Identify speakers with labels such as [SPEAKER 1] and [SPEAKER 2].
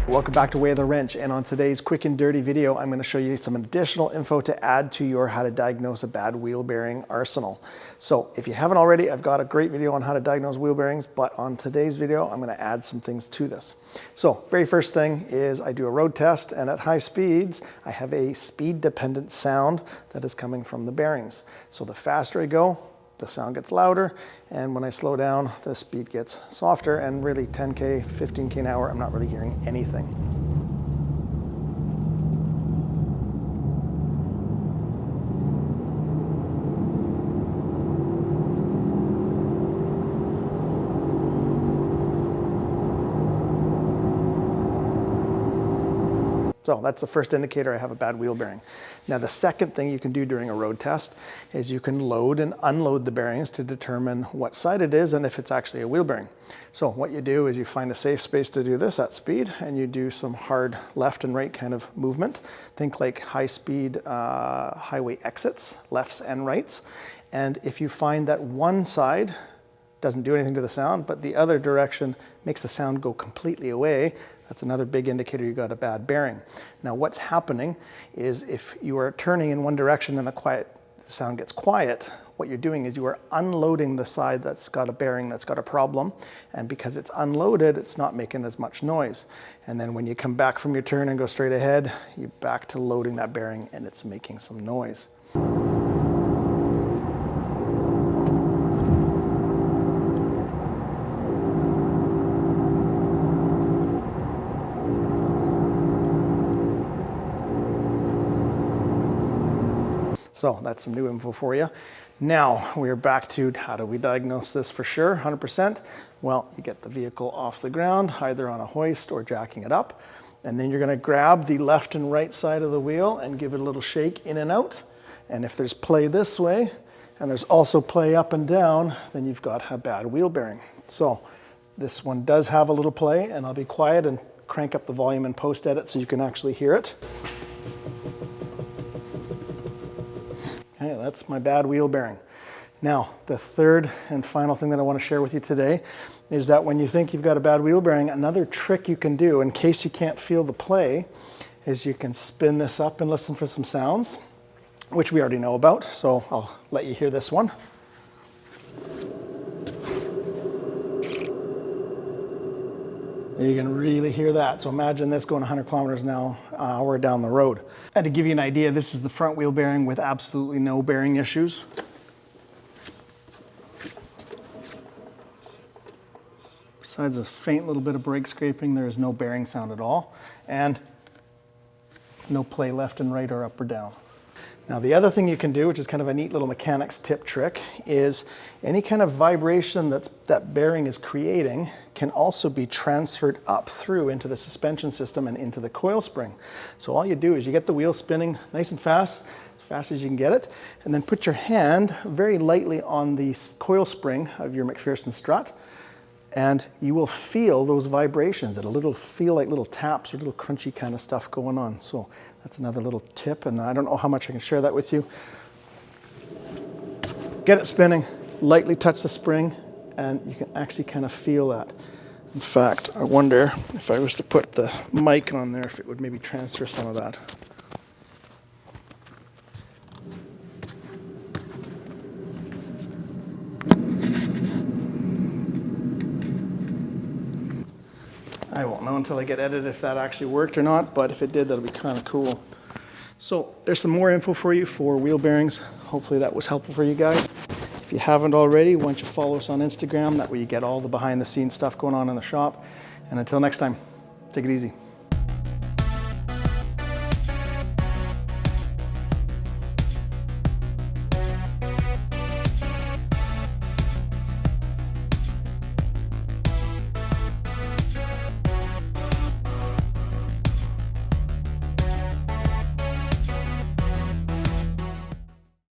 [SPEAKER 1] Welcome back to Way of the Wrench, and on today's quick and dirty video I'm going to show you some additional info to add to your how to diagnose a bad wheel bearing arsenal. So if you haven't already, I've got a great video on how to diagnose wheel bearings, but on today's video I'm going to add some things to this. So very first thing is I do a road test, and at high speeds I have a speed dependent sound that is coming from the bearings. So the faster I go, the sound gets louder, and when I slow down, the speed gets softer, and really 10K, 15K an hour, I'm not really hearing anything. So that's the first indicator I have a bad wheel bearing. Now the second thing you can do during a road test is you can load and unload the bearings to determine what side it is and if it's actually a wheel bearing. So what you do is you find a safe space to do this at speed, and you do some hard left and right kind of movement. Think like high speed highway exits, lefts and rights. And if you find that one side doesn't do anything to the sound, but the other direction makes the sound go completely away, that's another big indicator you got a bad bearing. Now what's happening is if you are turning in one direction and the sound gets quiet, what you're doing is you are unloading the side that's got a bearing that's got a problem, and because it's unloaded, it's not making as much noise. And then when you come back from your turn and go straight ahead, you're back to loading that bearing and it's making some noise. So that's some new info for you. Now we're back to how do we diagnose this for sure, 100%? Well, you get the vehicle off the ground, either on a hoist or jacking it up. And then you're gonna grab the left and right side of the wheel and give it a little shake in and out. And if there's play this way, and there's also play up and down, then you've got a bad wheel bearing. So this one does have a little play, and I'll be quiet and crank up the volume in post-edit so you can actually hear it. Okay, that's my bad wheel bearing. Now, the third and final thing that I want to share with you today is that when you think you've got a bad wheel bearing, another trick you can do in case you can't feel the play is you can spin this up and listen for some sounds, which we already know about, so I'll let you hear this one. You can really hear that. So imagine this going 100 kilometers an hour down the road. And to give you an idea, this is the front wheel bearing with absolutely no bearing issues. Besides a faint little bit of brake scraping, there is no bearing sound at all. And no play left and right or up or down. Now the other thing you can do, which is kind of a neat little mechanics tip trick, is any kind of vibration that bearing is creating can also be transferred up through into the suspension system and into the coil spring. So all you do is you get the wheel spinning nice and fast as you can get it, and then put your hand very lightly on the coil spring of your McPherson strut, and you will feel those vibrations. It'll feel like little taps or little crunchy kind of stuff going on. So that's another little tip, and I don't know how much I can share that with you. Get it spinning, lightly touch the spring, and you can actually kind of feel that. In fact, I wonder if I was to put the mic on there, if it would maybe transfer some of that. I won't know until I get edited if that actually worked or not, but if it did, that'll be kind of cool. So there's some more info for you for wheel bearings. Hopefully that was helpful for you guys. If you haven't already, why don't you follow us on Instagram? That way you get all the behind the scenes stuff going on in the shop. And until next time, take it easy.